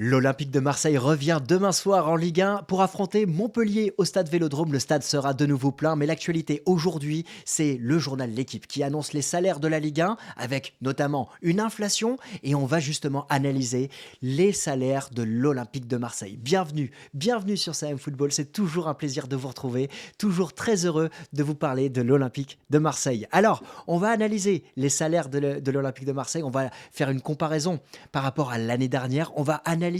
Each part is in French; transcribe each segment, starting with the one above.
L'Olympique de Marseille revient demain soir en Ligue 1 pour affronter Montpellier au stade Vélodrome. Le stade sera de nouveau plein, mais l'actualité aujourd'hui, c'est le journal L'Équipe qui annonce les salaires de la Ligue 1 avec notamment une inflation et on va justement analyser les salaires de l'Olympique de Marseille. Bienvenue sur CM Football, c'est toujours un plaisir de vous retrouver, toujours très heureux de vous parler de l'Olympique de Marseille. Alors, on va analyser les salaires de l'Olympique de Marseille, on va faire une comparaison par rapport à l'année dernière, on va analyser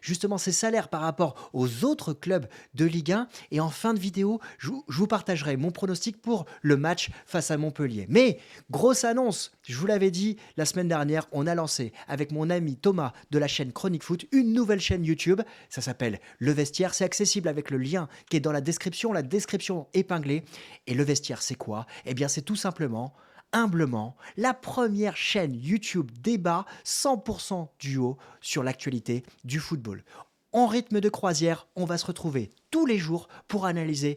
justement ces salaires par rapport aux autres clubs de Ligue 1 et en fin de vidéo, je vous partagerai mon pronostic pour le match face à Montpellier. Mais grosse annonce, je vous l'avais dit la semaine dernière, on a lancé avec mon ami Thomas de la chaîne Chronique Foot une nouvelle chaîne YouTube, ça s'appelle Le Vestiaire, c'est accessible avec le lien qui est dans la description épinglée. Et Le Vestiaire, c'est quoi? Eh bien, c'est tout simplement humblement la première chaîne YouTube débat 100% duo sur l'actualité du football. En rythme de croisière, on va se retrouver tous les jours pour analyser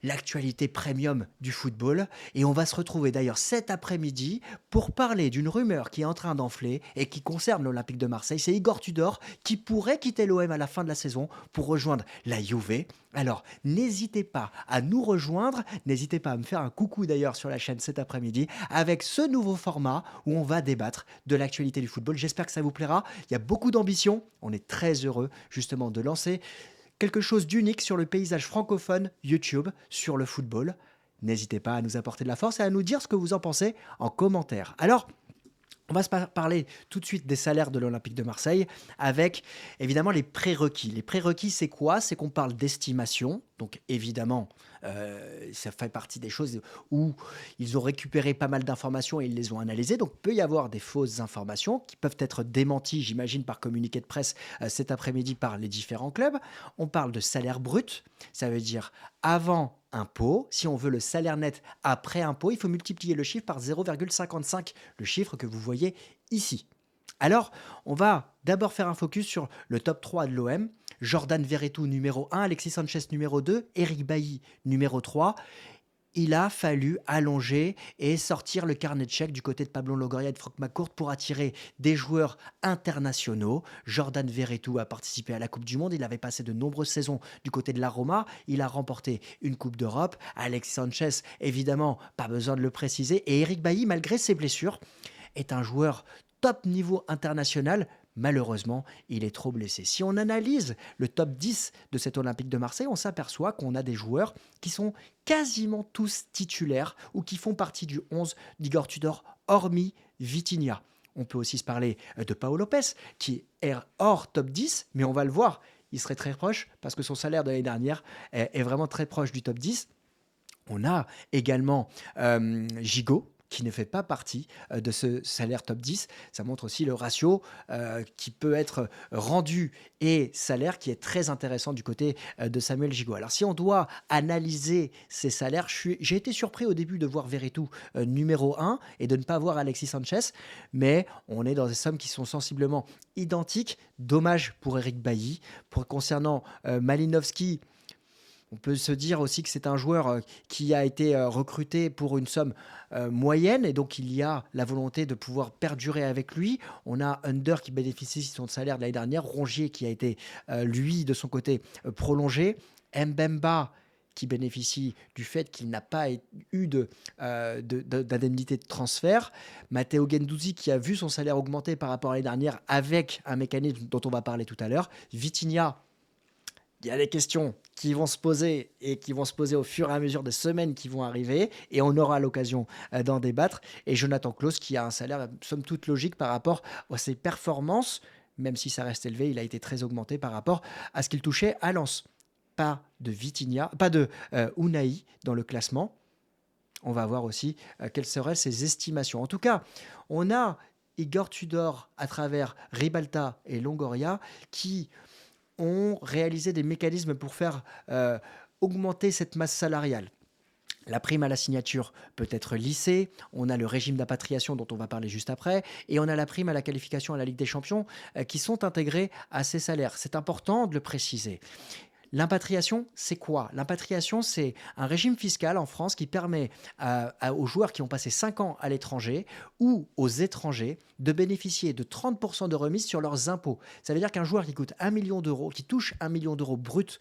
l'actualité premium du football. Et on va se retrouver d'ailleurs cet après-midi pour parler d'une rumeur qui est en train d'enfler et qui concerne l'Olympique de Marseille. C'est Igor Tudor qui pourrait quitter l'OM à la fin de la saison pour rejoindre la Juve. Alors, n'hésitez pas à nous rejoindre, n'hésitez pas à me faire un coucou d'ailleurs sur la chaîne cet après-midi avec ce nouveau format où on va débattre de l'actualité du football. J'espère que ça vous plaira. Il y a beaucoup d'ambition. On est très heureux justement de lancer quelque chose d'unique sur le paysage francophone YouTube sur le football. N'hésitez pas à nous apporter de la force et à nous dire ce que vous en pensez en commentaire. Alors, on va se parler tout de suite des salaires de l'Olympique de Marseille avec évidemment les prérequis. Les prérequis, c'est quoi? C'est qu'on parle d'estimation. Donc évidemment, ça fait partie des choses où ils ont récupéré pas mal d'informations et ils les ont analysées. Donc il peut y avoir des fausses informations qui peuvent être démenties, j'imagine, par communiqué de presse cet après-midi par les différents clubs. On parle de salaire brut, ça veut dire avant impôt. Si on veut le salaire net après impôt, il faut multiplier le chiffre par 0,55, le chiffre que vous voyez ici. Alors, on va d'abord faire un focus sur le top 3 de l'OM. Jordan Verretou numéro 1, Alexis Sanchez numéro 2, Eric Bailly numéro 3. Il a fallu allonger et sortir le carnet de chèques du côté de Pablo Longoria et de Franck McCourt pour attirer des joueurs internationaux. Jordan Verretou a participé à la Coupe du Monde. Il avait passé de nombreuses saisons du côté de la Roma. Il a remporté une Coupe d'Europe. Alexis Sanchez, évidemment, pas besoin de le préciser. Et Eric Bailly, malgré ses blessures, est un joueur top niveau international. Malheureusement, il est trop blessé. Si on analyse le top 10 de cet Olympique de Marseille, on s'aperçoit qu'on a des joueurs qui sont quasiment tous titulaires ou qui font partie du 11 d'Igor Tudor, hormis Vitinha. On peut aussi se parler de Pau Lopez, qui est hors top 10, mais on va le voir, il serait très proche parce que son salaire de l'année dernière est vraiment très proche du top 10. On a également Gigot, qui ne fait pas partie de ce salaire top 10. Ça montre aussi le ratio qui peut être rendu et salaire qui est très intéressant du côté de Samuel Gigot. Alors si on doit analyser ces salaires, j'ai été surpris au début de voir Verretou numéro 1 et de ne pas voir Alexis Sanchez, mais on est dans des sommes qui sont sensiblement identiques. Dommage pour Eric Bailly. Concernant Malinowski, on peut se dire aussi que c'est un joueur qui a été recruté pour une somme moyenne et donc il y a la volonté de pouvoir perdurer avec lui. On a Under qui bénéficie de son salaire de l'année dernière, Rongier qui a été, lui, de son côté, prolongé, Mbemba qui bénéficie du fait qu'il n'a pas eu d'indemnité de transfert, Matteo Guendouzi qui a vu son salaire augmenter par rapport à l'année dernière avec un mécanisme dont on va parler tout à l'heure, Vitinha. Il y a des questions qui vont se poser et qui vont se poser au fur et à mesure des semaines qui vont arriver et on aura l'occasion d'en débattre. Et Jonathan Klaus qui a un salaire somme toute logique par rapport à ses performances, même si ça reste élevé, il a été très augmenté par rapport à ce qu'il touchait à Lens. Pas de Vitinha, pas de Unai dans le classement. On va voir aussi quelles seraient ses estimations. En tout cas, on a Igor Tudor à travers Ribalta et Longoria qui ont réalisé des mécanismes pour faire augmenter cette masse salariale. La prime à la signature peut être lissée, on a le régime d'impatriation dont on va parler juste après, et on a la prime à la qualification à la Ligue des Champions qui sont intégrés à ces salaires. C'est important de le préciser. L'impatriation, c'est quoi? L'impatriation, c'est un régime fiscal en France qui permet aux joueurs qui ont passé 5 ans à l'étranger ou aux étrangers de bénéficier de 30% de remise sur leurs impôts. Ça veut dire qu'un joueur qui coûte 1 million d'euros, qui touche 1 million d'euros brut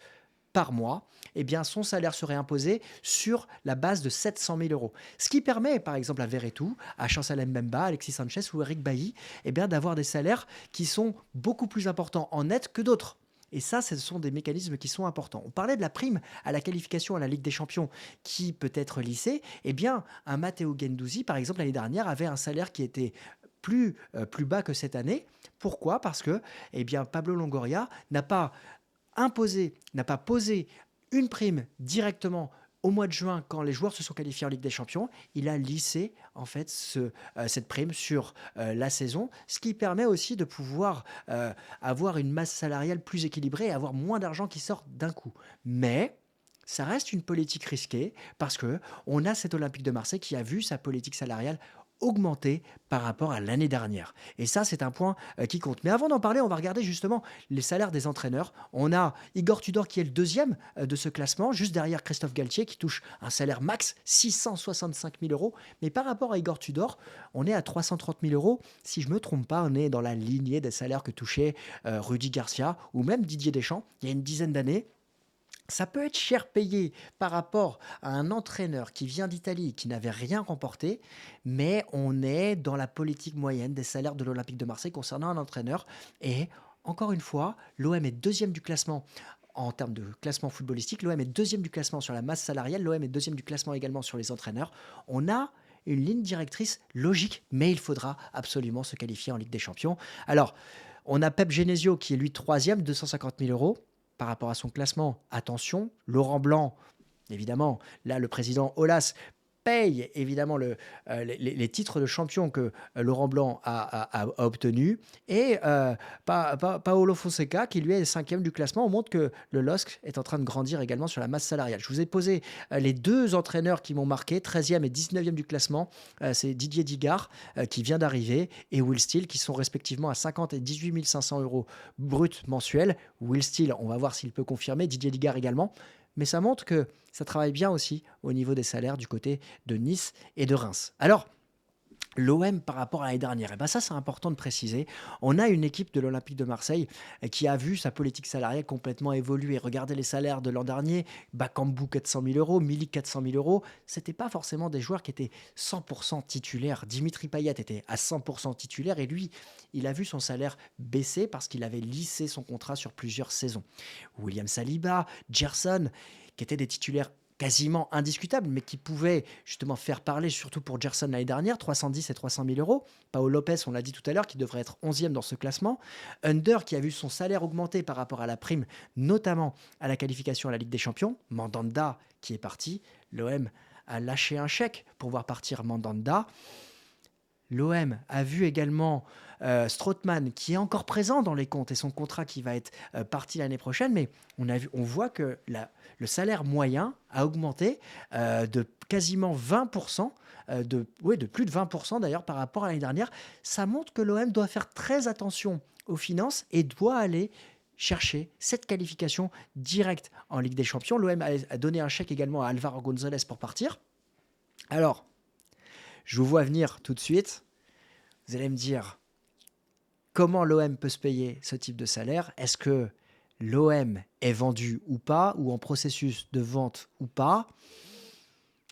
par mois, eh bien, son salaire serait imposé sur la base de 700 000 euros. Ce qui permet, par exemple, à Verretou, à Chancel Mbemba, Alexis Sanchez ou Eric Bailly, eh bien, d'avoir des salaires qui sont beaucoup plus importants en net que d'autres. Et ça, ce sont des mécanismes qui sont importants. On parlait de la prime à la qualification à la Ligue des Champions qui peut être lissée. Eh bien, un Matteo Guendouzi, par exemple, l'année dernière, avait un salaire qui était plus bas que cette année. Pourquoi? Parce que eh bien, Pablo Longoria n'a pas posé une prime directement au mois de juin quand les joueurs se sont qualifiés en Ligue des Champions. Il a lissé en fait cette prime sur la saison, ce qui permet aussi de pouvoir avoir une masse salariale plus équilibrée et avoir moins d'argent qui sort d'un coup. Mais ça reste une politique risquée parce que on a cet Olympique de Marseille qui a vu sa politique salariale augmenter par rapport à l'année dernière. Et ça, c'est un point qui compte. Mais avant d'en parler, on va regarder justement les salaires des entraîneurs. On a Igor Tudor qui est le deuxième de ce classement, juste derrière Christophe Galtier qui touche un salaire max 665 000 euros. Mais par rapport à Igor Tudor, on est à 330 000 euros. Si je ne me trompe pas, on est dans la lignée des salaires que touchait Rudy Garcia ou même Didier Deschamps il y a une dizaine d'années. Ça peut être cher payé par rapport à un entraîneur qui vient d'Italie, qui n'avait rien remporté, mais on est dans la politique moyenne des salaires de l'Olympique de Marseille concernant un entraîneur. Et encore une fois, l'OM est deuxième du classement en termes de classement footballistique. L'OM est deuxième du classement sur la masse salariale. L'OM est deuxième du classement également sur les entraîneurs. On a une ligne directrice logique, mais il faudra absolument se qualifier en Ligue des Champions. Alors, on a Pep Genesio qui est lui troisième, 250 000 euros par rapport à son classement. Attention, Laurent Blanc, évidemment, là, le président Aulas paye évidemment les titres de champion que Laurent Blanc a obtenus. Et Paolo Fonseca, qui lui est cinquième du classement, on montre que le LOSC est en train de grandir également sur la masse salariale. Je vous ai posé les deux entraîneurs qui m'ont marqué, 13e et 19e du classement. C'est Didier Digard, qui vient d'arriver, et Will Steele, qui sont respectivement à 50 et 18 500 euros bruts mensuels. Will Steele, on va voir s'il peut confirmer. Didier Digard également. Mais ça montre que ça travaille bien aussi au niveau des salaires du côté de Nice et de Reims. Alors, l'OM par rapport à l'année dernière, et ben ça c'est important de préciser, on a une équipe de l'Olympique de Marseille qui a vu sa politique salariale complètement évoluer. Regardez les salaires de l'an dernier, Bakambu 400 000 euros, Milik 400 000 euros, c'était pas forcément des joueurs qui étaient 100% titulaires. Dimitri Payet était à 100% titulaire et lui, il a vu son salaire baisser parce qu'il avait lissé son contrat sur plusieurs saisons. William Saliba, Gerson, qui étaient des titulaires quasiment indiscutable, mais qui pouvait justement faire parler, surtout pour Gerson l'année dernière, 310 et 300 000 euros. Paolo Lopez, on l'a dit tout à l'heure, qui devrait être 11e dans ce classement. Under, qui a vu son salaire augmenter par rapport à la prime, notamment à la qualification à la Ligue des Champions. Mandanda, qui est parti. L'OM a lâché un chèque pour voir partir Mandanda. L'OM a vu également Strootman qui est encore présent dans les comptes et son contrat qui va être parti l'année prochaine, mais on voit que le salaire moyen a augmenté de quasiment 20%, de plus de 20% d'ailleurs par rapport à l'année dernière. Ça montre que l'OM doit faire très attention aux finances et doit aller chercher cette qualification directe en Ligue des Champions. L'OM a donné un chèque également à Alvaro González pour partir. Alors, je vous vois venir tout de suite. Vous allez me dire comment l'OM peut se payer ce type de salaire. Est-ce que l'OM est vendu ou pas, ou en processus de vente ou pas?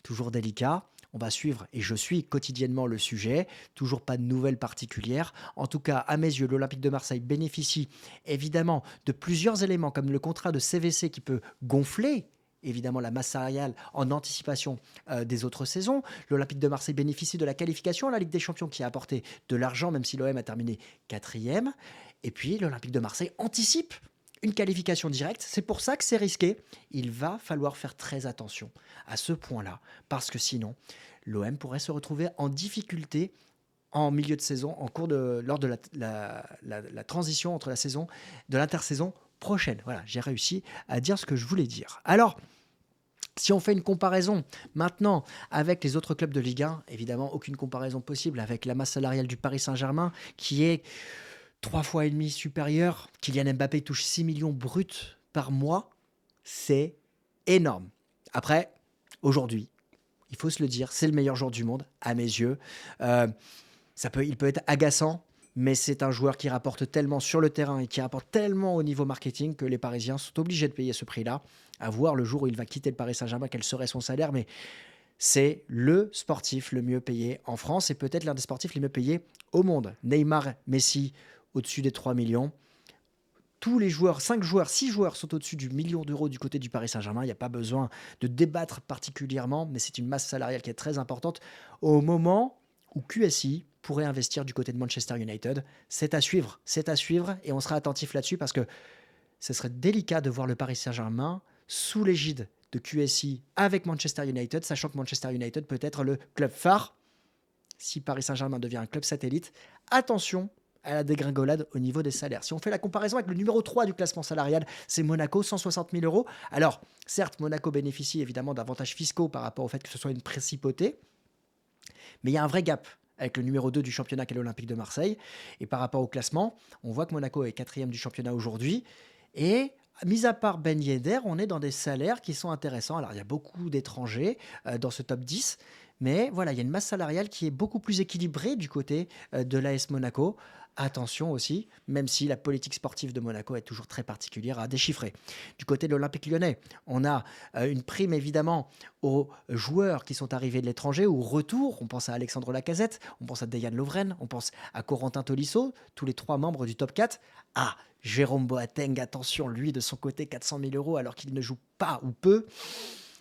Toujours délicat. On va suivre, et je suis quotidiennement le sujet. Toujours pas de nouvelles particulières. En tout cas, à mes yeux, l'Olympique de Marseille bénéficie évidemment de plusieurs éléments, comme le contrat de CVC qui peut gonfler évidemment la masse salariale en anticipation des autres saisons. L'Olympique de Marseille bénéficie de la qualification à la Ligue des Champions qui a apporté de l'argent, même si l'OM a terminé quatrième. Et puis l'Olympique de Marseille anticipe une qualification directe. C'est pour ça que c'est risqué. Il va falloir faire très attention à ce point-là, parce que sinon, l'OM pourrait se retrouver en difficulté en milieu de saison, lors de la transition entre la saison, de l'intersaison prochaine. Voilà, j'ai réussi à dire ce que je voulais dire. Alors, si on fait une comparaison maintenant avec les autres clubs de Ligue 1, évidemment, aucune comparaison possible avec la masse salariale du Paris Saint-Germain, qui est 3,5 fois supérieure. Kylian Mbappé touche 6 millions bruts par mois. C'est énorme. Après, aujourd'hui, il faut se le dire, c'est le meilleur joueur du monde, à mes yeux. Euh, il peut être agaçant, mais c'est un joueur qui rapporte tellement sur le terrain et qui rapporte tellement au niveau marketing que les Parisiens sont obligés de payer ce prix-là. À voir le jour où il va quitter le Paris Saint-Germain, quel serait son salaire. Mais c'est le sportif le mieux payé en France et peut-être l'un des sportifs les mieux payés au monde. Neymar, Messi, au-dessus des 3 millions. Tous les joueurs, 5 joueurs, 6 joueurs sont au-dessus du million d'euros du côté du Paris Saint-Germain. Il n'y a pas besoin de débattre particulièrement, mais c'est une masse salariale qui est très importante au moment où QSI pourrait investir du côté de Manchester United. C'est à suivre et on sera attentif là-dessus parce que ce serait délicat de voir le Paris Saint-Germain sous l'égide de QSI avec Manchester United, sachant que Manchester United peut être le club phare si Paris Saint-Germain devient un club satellite. Attention à la dégringolade au niveau des salaires. Si on fait la comparaison avec le numéro 3 du classement salarial, c'est Monaco, 160 000 euros. Alors, certes, Monaco bénéficie évidemment d'avantages fiscaux par rapport au fait que ce soit une principauté, mais il y a un vrai gap avec le numéro 2 du championnat qui est l'Olympique de Marseille. Et par rapport au classement, on voit que Monaco est quatrième du championnat aujourd'hui. Et mis à part Ben Yedder, on est dans des salaires qui sont intéressants. Alors, il y a beaucoup d'étrangers dans ce top 10. Mais voilà, il y a une masse salariale qui est beaucoup plus équilibrée du côté de l'AS Monaco. Attention aussi, même si la politique sportive de Monaco est toujours très particulière à déchiffrer. Du côté de l'Olympique lyonnais, on a une prime évidemment aux joueurs qui sont arrivés de l'étranger, au retour. On pense à Alexandre Lacazette, on pense à Dejan Lovren, on pense à Corentin Tolisso, tous les 3 membres du top 4. Ah, Jérôme Boateng, attention, lui de son côté, 400 000 euros alors qu'il ne joue pas ou peu.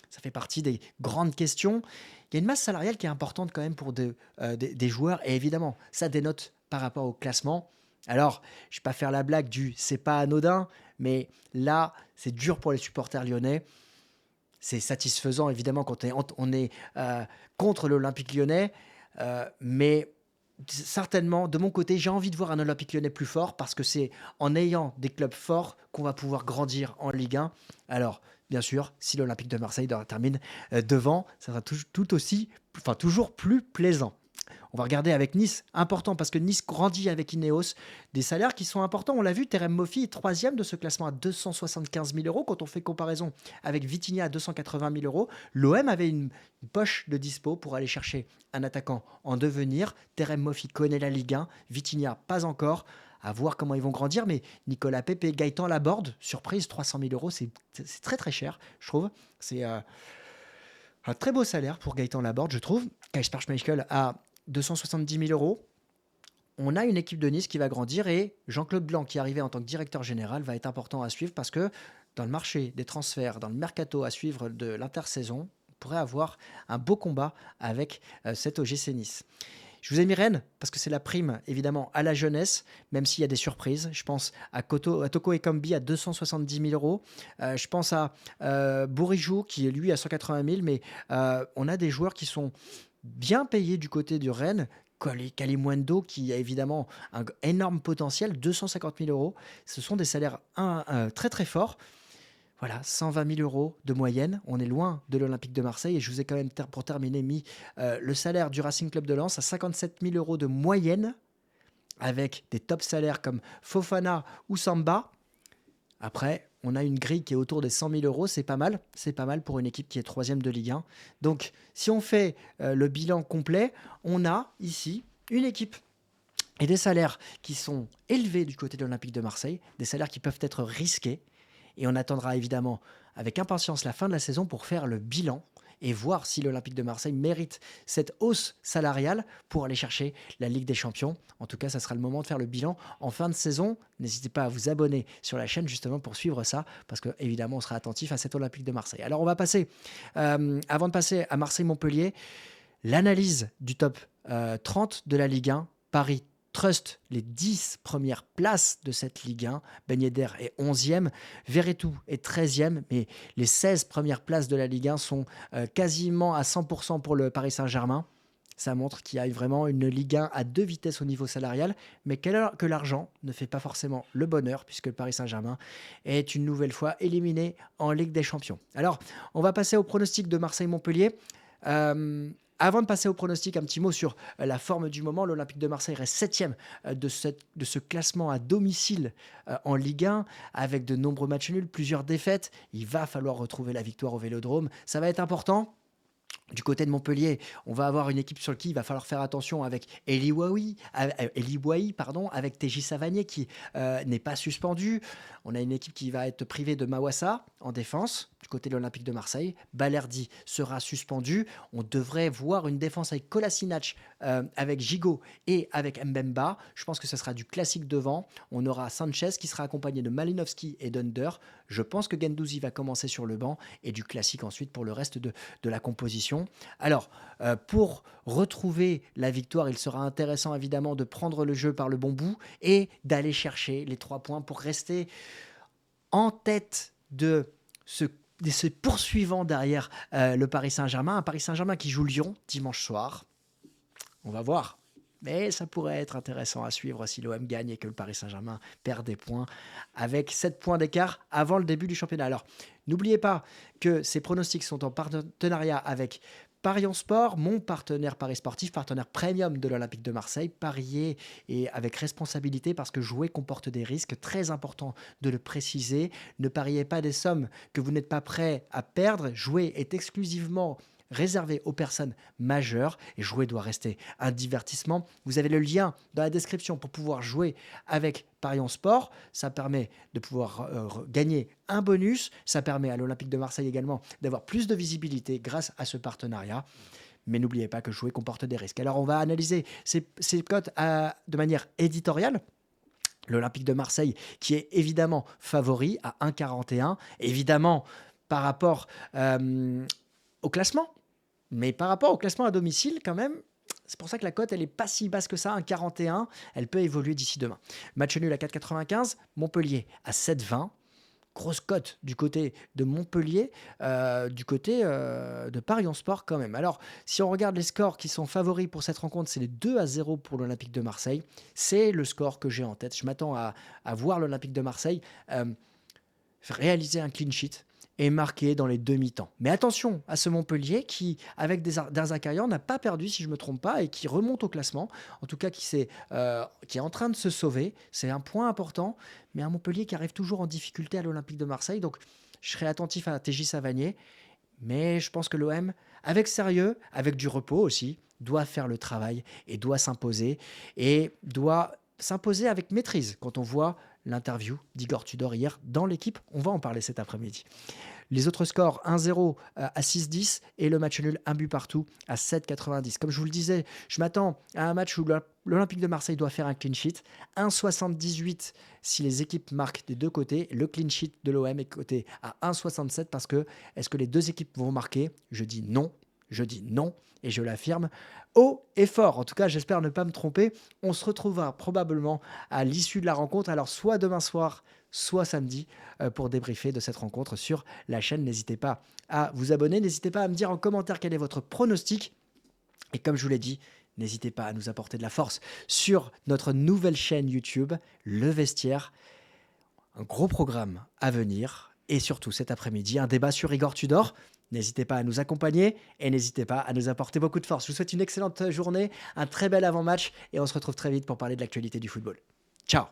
Ça fait partie des grandes questions. Il y a une masse salariale qui est importante quand même pour des joueurs. Et évidemment, ça dénote par rapport au classement. Alors, je ne vais pas faire la blague du c'est pas anodin, mais là, c'est dur pour les supporters lyonnais. C'est satisfaisant, évidemment, quand on est contre l'Olympique lyonnais. Mais certainement, de mon côté, j'ai envie de voir un Olympique lyonnais plus fort parce que c'est en ayant des clubs forts qu'on va pouvoir grandir en Ligue 1. Alors, bien sûr, si l'Olympique de Marseille termine devant, ça sera tout aussi, enfin toujours plus plaisant. On va regarder avec Nice, important parce que Nice grandit avec Ineos, des salaires qui sont importants. On l'a vu, Terem Moffi est troisième de ce classement à 275 000 euros. Quand on fait comparaison avec Vitinha à 280 000 euros, l'OM avait une poche de dispo pour aller chercher un attaquant en devenir. Terem Moffi connaît la Ligue 1, Vitinha pas encore. À voir comment ils vont grandir, mais Nicolas Pepe, Gaëtan Laborde, surprise, 300 000 euros, c'est très très cher, je trouve. C'est un très beau salaire pour Gaëtan Laborde, je trouve. Kasper Schmeichel à 270 000 euros. On a une équipe de Nice qui va grandir et Jean-Claude Blanc, qui est arrivé en tant que directeur général, va être important à suivre parce que dans le marché des transferts, dans le mercato à suivre de l'intersaison, on pourrait avoir un beau combat avec cet OGC Nice. Je vous ai mis Rennes parce que c'est la prime, évidemment, à la jeunesse, même s'il y a des surprises. Je pense à Toko Ekambi à 270 000 euros. Je pense à Bourigeau qui est lui à 180 000. Mais on a des joueurs qui sont bien payés du côté du Rennes. Kalimundo qui a évidemment un énorme potentiel, 250 000 euros. Ce sont des salaires très très forts. Voilà, 120 000 euros de moyenne. On est loin de l'Olympique de Marseille. Et je vous ai quand même, pour terminer, mis le salaire du Racing Club de Lens à 57 000 euros de moyenne, avec des top salaires comme Fofana ou Samba. Après, on a une grille qui est autour des 100 000 euros. C'est pas mal. C'est pas mal pour une équipe qui est troisième de Ligue 1. Donc, si on fait le bilan complet, on a ici une équipe et des salaires qui sont élevés du côté de l'Olympique de Marseille, des salaires qui peuvent être risqués. Et on attendra évidemment avec impatience la fin de la saison pour faire le bilan et voir si l'Olympique de Marseille mérite cette hausse salariale pour aller chercher la Ligue des Champions. En tout cas, ça sera le moment de faire le bilan en fin de saison. N'hésitez pas à vous abonner sur la chaîne justement pour suivre ça, parce que évidemment, on sera attentif à cet Olympique de Marseille. Alors, on va passer, avant de passer à Marseille-Montpellier, l'analyse du top 30 de la Ligue 1. Paris trust les 10 premières places de cette Ligue 1. Ben Yedder est 11e, Verretou est 13e, mais les 16 premières places de la Ligue 1 sont quasiment à 100% pour le Paris Saint-Germain. Ça montre qu'il y a vraiment une Ligue 1 à 2 vitesses au niveau salarial, mais que l'argent ne fait pas forcément le bonheur, puisque le Paris Saint-Germain est une nouvelle fois éliminé en Ligue des Champions. Alors, on va passer au pronostic de Marseille-Montpellier. Avant de passer au pronostic, un petit mot sur la forme du moment. L'Olympique de Marseille reste septième de ce classement à domicile en Ligue 1 avec de nombreux matchs nuls, plusieurs défaites. Il va falloir retrouver la victoire au Vélodrome. Ça va être important. Du côté de Montpellier, on va avoir une équipe sur qui il va falloir faire attention avec Eli Wahi, pardon, avec TJ Savanier qui n'est pas suspendu. On a une équipe qui va être privée de Mawassa en défense du côté de l'Olympique de Marseille. Balerdi sera suspendu. On devrait voir une défense avec Kolasinac, avec Gigot et avec Mbemba. Je pense que ce sera du classique devant. On aura Sanchez qui sera accompagné de Malinowski et d'Under. Je pense que Guendouzi va commencer sur le banc et du classique ensuite pour le reste de la composition. Alors, pour retrouver la victoire, il sera intéressant évidemment de prendre le jeu par le bon bout et d'aller chercher les 3 points pour rester en tête de ce poursuivant derrière le Paris Saint-Germain. Un Paris Saint-Germain qui joue Lyon dimanche soir. On va voir. Mais ça pourrait être intéressant à suivre si l'OM gagne et que le Paris Saint-Germain perd des points avec 7 points d'écart avant le début du championnat. Alors, n'oubliez pas que ces pronostics sont en partenariat avec Parions Sport, mon partenaire Paris Sportif, partenaire premium de l'Olympique de Marseille. Parier et avec responsabilité parce que jouer comporte des risques, très important de le préciser. Ne pariez pas des sommes que vous n'êtes pas prêt à perdre. Jouer est exclusivement réservé aux personnes majeures et jouer doit rester un divertissement. Vous avez le lien dans la description pour pouvoir jouer avec Parions Sport. Ça permet de pouvoir gagner un bonus. Ça permet à l'Olympique de Marseille également d'avoir plus de visibilité grâce à ce partenariat. Mais n'oubliez pas que jouer comporte des risques. Alors on va analyser ces cotes de manière éditoriale. L'Olympique de Marseille qui est évidemment favori à 1,41. Évidemment par rapport au classement. Mais par rapport au classement à domicile, quand même, c'est pour ça que la cote, elle n'est pas si basse que ça, 1,41. Elle peut évoluer d'ici demain. Match nul à 4,95. Montpellier à 7,20. Grosse cote du côté de Montpellier, du côté de Parions Sport quand même. Alors, si on regarde les scores qui sont favoris pour cette rencontre, c'est les 2-0 pour l'Olympique de Marseille. C'est le score que j'ai en tête. Je m'attends à voir l'Olympique de Marseille réaliser un clean sheet et marqué dans les demi-temps. Mais attention à ce Montpellier qui, avec Derzakarian, n'a pas perdu, si je ne me trompe pas, et qui remonte au classement, en tout cas qui est en train de se sauver. C'est un point important, mais un Montpellier qui arrive toujours en difficulté à l'Olympique de Marseille. Donc, je serai attentif à TJ Savanier, mais je pense que l'OM, avec sérieux, avec du repos aussi, doit faire le travail et doit s'imposer avec maîtrise quand on voit l'interview d'Igor Tudor hier dans l'équipe. On va en parler cet après-midi. Les autres scores, 1-0 à 6-10 et le match nul, 1 but partout à 7,90. Comme je vous le disais, je m'attends à un match où l'Olympique de Marseille doit faire un clean sheet. 1,78 si les équipes marquent des deux côtés. Le clean sheet de l'OM est coté à 1,67 parce que est-ce que les deux équipes vont marquer ? Je dis non et je l'affirme haut et fort. En tout cas, j'espère ne pas me tromper. On se retrouvera probablement à l'issue de la rencontre, alors soit demain soir, soit samedi, pour débriefer de cette rencontre sur la chaîne. N'hésitez pas à vous abonner, n'hésitez pas à me dire en commentaire quel est votre pronostic. Et comme je vous l'ai dit, n'hésitez pas à nous apporter de la force sur notre nouvelle chaîne YouTube, Le Vestiaire. Un gros programme à venir et surtout cet après-midi, un débat sur Igor Tudor. N'hésitez pas à nous accompagner et n'hésitez pas à nous apporter beaucoup de force. Je vous souhaite une excellente journée, un très bel avant-match et on se retrouve très vite pour parler de l'actualité du football. Ciao!